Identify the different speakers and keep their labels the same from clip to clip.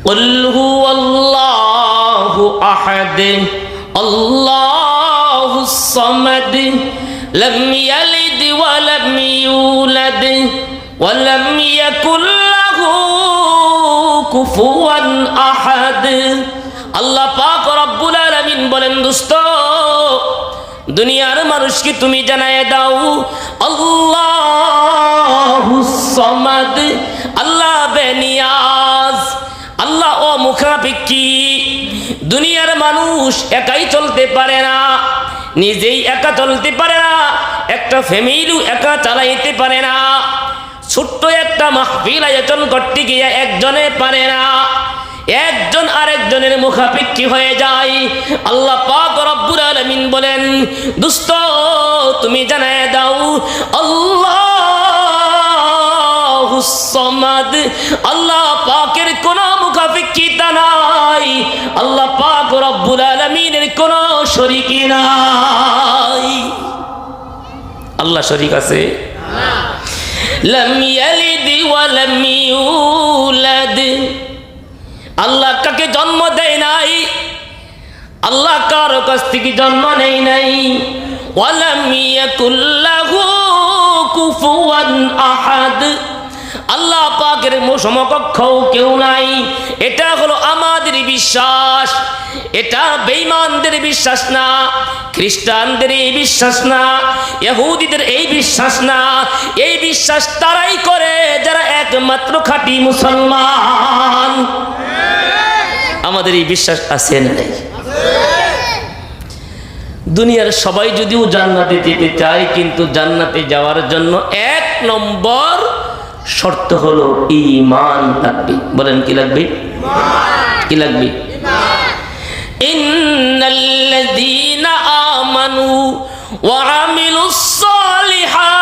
Speaker 1: কুল হুয়াল্লাহু আহাদ আল্লাহুস সামাদ লাম ইয়ালিদ ওয়া লাম ইউলাদ ওয়া লাম ইয়াকুল লাহু কুফুয়ান আহাদ। আল্লাহ পাক রব্বুল আলামিন বলেন, দোস্ত দুনিয়ার মানুষকে তুমি জানায় দাও আল্লাহুস সামাদ, আল্লাহ বেনিয়াজ, আল্লাহ অমুখাপেক্ষী। দুনিয়ার মানুষ একাই চলতে পারে না, নিজেই একা চলতে পারে না, একটা ফ্যামিলিও একা চালাইতে পারে না, ছোট্ট একটা মাহফিল আয়োজন করতে গিয়ে একজনে পারে না, একজন আরেকজনের মুখাপেক্ষী হয়ে যায়। আল্লাহ পাক রব্বুল আলামিন বলেন, দোস্ত তুমি জানায় দাও আল্লাহুস সামাদ, আল্লাহ পাকের কোনো মুখাপেক্ষিতা নাই, আল্লাহ পাক রব্বুল আলামিনের কোনো শরীক নাই। আল্লাহ শরীক আছে? লাম ইয়ালিদ ওয়া লাম ইউলাদ, আল্লাহ কাকে জন্ম দেয় নাই, আল্লাহ কারো কাছ থেকে জন্ম নেয় নাই। ওয়া লাম ইয়াকুল লাহু কুফুয়ান আহাদ, আল্লাহ পাকের সমকক্ষ কেউ নাই। এটা হলো আমাদের বিশ্বাস, এটা বেঈমানদের বিশ্বাস না, খ্রিস্টানদের এই বিশ্বাস না, ইহুদিদের এই বিশ্বাস না। এই বিশ্বাস তারাই করে যারা একমাত্র খাঁটি মুসলমান। আমাদের এই বিশ্বাস আছে না? দুনিয়ার সবাই যদিও জান্নাতে যেতে চায়, কিন্তু জান্নাতে যাওয়ার জন্য এক নম্বর শর্ত হলো ঈমান থাকবে। বলেন কি লাগবে? কি লাগবে? ইন্নাল্লাযীনা আমানু ওয়া আমিলুস সালিহাতি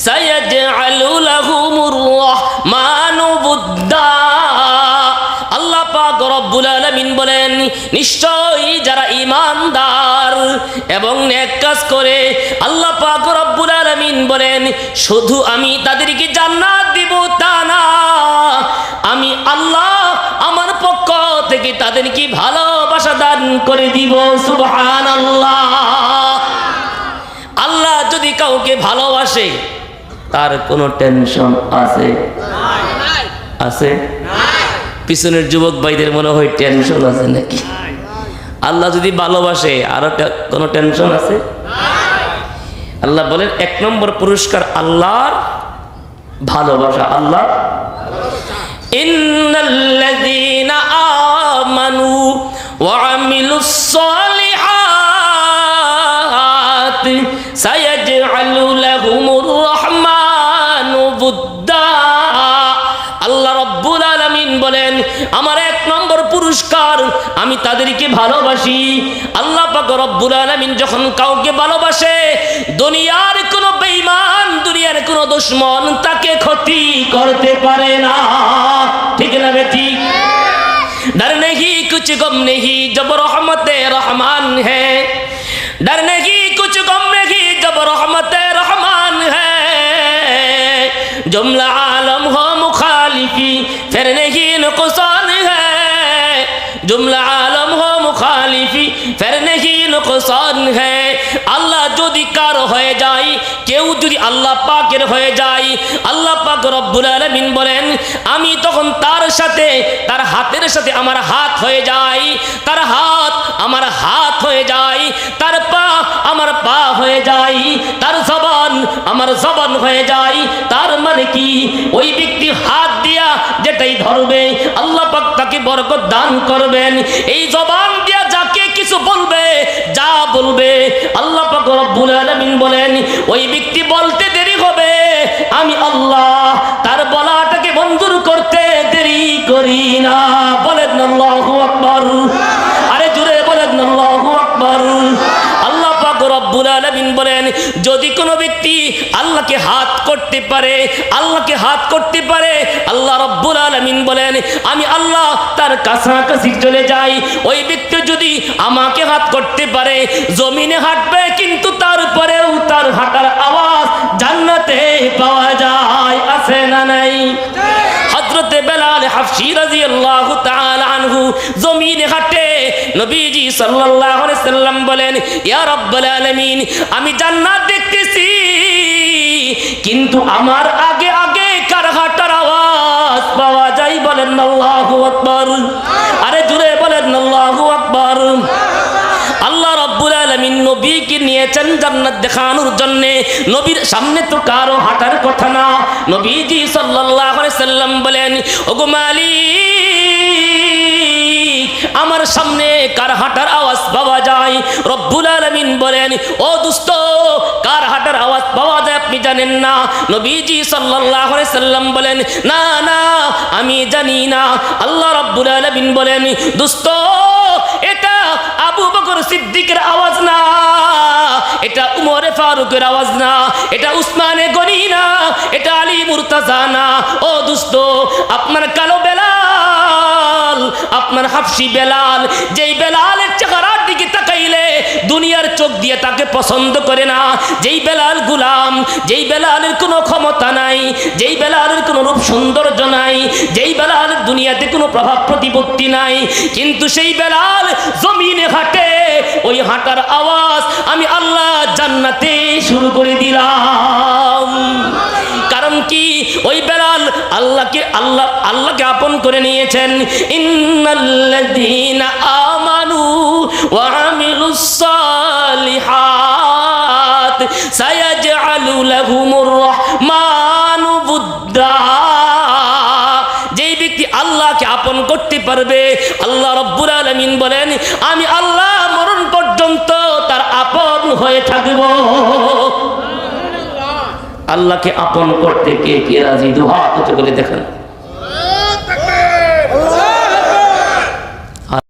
Speaker 1: সায়াজআলু লাহুমুর রাহমানু বুদ্দা। আল্লাহ পাক রব্বুল আলামিন বলেন, নিশ্চয়ই যারা ঈমানদার এবং নেক কাজ করে, আল্লাহ পাক রব্বুল আলামিন বলেন শুধু আমি তাদেরকে জান্নাত দিব তা না, আমি আল্লাহ আমার পক্ষ থেকে তাদেরকে ভালোবাসা দান করে দিব। সুবহানাল্লাহ। আল্লাহ যদি কাউকে ভালোবাসে তার কোনো টেনশন আছে? আছে? পিছনের যুবক ভাইদের মনে হয় টেনশন আছে নাকি? আল্লাহ যদি ভালোবাসে আরো কোনো টেনশন আছে? আল্লাহ বলেন এক নম্বর পুরস্কার আল্লাহর ভালোবাসা। আল্লাহ ইন্নাল্লাযীনা আমানু ওয়া আমিলুস সালিহাতি সায়াজআলু লাহুমুর রাহমানু বুদ্দা। আল্লাহ রব্বুল আলামিন বলেন আমার এক নম্বর পুরস্কার আমি তাদেরকে ভালোবাসি। আল্লাহ পাক রব্বুল আলামিন যখন কাউকে ভালোবাসে, দুনিয়ার কোনো বেঈমান, দুনিয়ার কোনো দুশমন তাকে ক্ষতি করতে পারে না। ঠিক না ঠিক? डर नहीं कुछ गम नहीं जब रहमते रहमान है, डर नहीं कुछ गम नहीं जब रहमते रहमान है, जुमला आलम हो मुखालिफी फिर नहीं नुकसान है, जुमला आलम हो मुखालिफी फिर नहीं नुकसान है। আল্লাহ যদি কার হয়ে যায়, কেউ যদি আল্লাহ পাকের হয়ে যায়, আল্লাহ পাক রব্বুল আলামিন বলেন আমি তখন তার সাথে, তার হাতের সাথে আমার হাত হয়ে যায়, তার হাত আমার হাত হয়ে যায়, তার পা আমার পা হয়ে যায়, তার জবান আমার জবান হয়ে যায়। তার মানে কি, ওই ব্যক্তি হাত দিয়া যেটাই ধরবে আল্লাহ পাক তাকে বরকত দান করবেন। এই জবান দিয়া যাকে কিছু বলবে, যা বলবে আল্লাহ পাক রব্বুল আলামিন বলেন ওই ব্যক্তি বলতে দেরি হবে, আমি আল্লাহ তার বলাটাকে মঞ্জুর করতে দেরি করি না। বলেন আল্লাহু আকবার। আরে জোরে বলেন আল্লাহু আকবার। আল্লাহ পাক রব্বুল আলামিন বলেন যদি কোনো ব্যক্তি আল্লাহকে হাত করতে পারে, আল্লাহকে হাত করতে পারে, আল্লাহ রব্বুল আলামিন বলেন আমি আল্লাহ তার কাছাকাছি চলে যাই। ওই ব্যক্তি যদি আমাকে হাত করতে পারে, জমিনে হাঁটবে কিন্তু তারপরেও তার হাঁটার আওয়াজ জান্নাতে পাওয়া যায়। আছে না নাই? হযরতে বেলাল হাফসি রাদিয়াল্লাহু তাআলা আনহু জমিনে হাঁটে নবীজি সাল্লাল্লাহু আলাইহি সাল্লাম বলেন, ইয়া রাব্বুল আলামিন, আমি জান্নাত দেখতেছি, কিন্তু আমার আগে আগে কার হাঁটার আওয়াজ পাওয়া যায়? বলেন আল্লাহু আকবার। আরে জোরে বলেন আল্লাহু আকবার। আল্লাহ রাব্বুল আলামিন নবীকে নিয়েছেন জান্নাত দেখানোর জন্য। নবীর সামনে তো কারো হাঁটার কথা না। নবীজি সাল্লাল্লাহু আলাইহি সাল্লাম বলেন, ওগো মালিক, আমার সামনে কার হাঁটার আওয়াজ পাওয়া যায়? রব্বুল আলামিন বলেন, ও দোস্ত, কার হাঁটার আওয়াজ পাওয়া যায় আপনি জানেন না? নবীজি সাল্লাল্লাহু আলাইহি সাল্লাম বলেন, না না, আমি জানি না। আল্লাহ রাব্বুল আলামিন বলেন, দোস্ত, এটা আবু বকর সিদ্দিকের আওয়াজ না, এটা উমরে ফারুকের আওয়াজ না, এটা উসমানে গনি না, এটা আলী মুর্তাজা না। ও দোস্ত, আপনার কালো বেলাল, আপনার হাফসি বেলাল, যেই বেলালের চেহারার দিকে তাকাইলে দুনিয়ার চোখ দিয়ে তাকে পছন্দ করে না, যেই বেলাল গোলাম, যেই বেলালের কোনো ক্ষমতা নাই, যেই বেলালের কোনো রূপ সৌন্দর্য নাই, যেই বেলালের দুনিয়াতে কোনো প্রভাব প্রতিপত্তি নাই, কিন্তু সেই বেলাল জমিনে হাঁটে, ওই হাঁটার আওয়াজ আমি আল্লাহ জান্নাতে শুরু করে দিলাম। কারণ কি? ওই বেলাল আল্লাহকে আপন করে নিয়েছেন। ইন্নাল্লাযীনা আমানু ওয়া আমিলুস সালিহাত সায়াজআলু লাহুমুর রাহমানু বুদ্দা। যেই ব্যক্তি আল্লাহকে আপন করতে পারবে, আল্লাহ রাব্বুল আলামিন বলেন, আমি আল্লাহ মরণ পর্যন্ত তার আপন হয়ে থাকব। আল্লাহকে আপন করতে কে কে রাজি? দুহাত উঁচু করে দেখেন।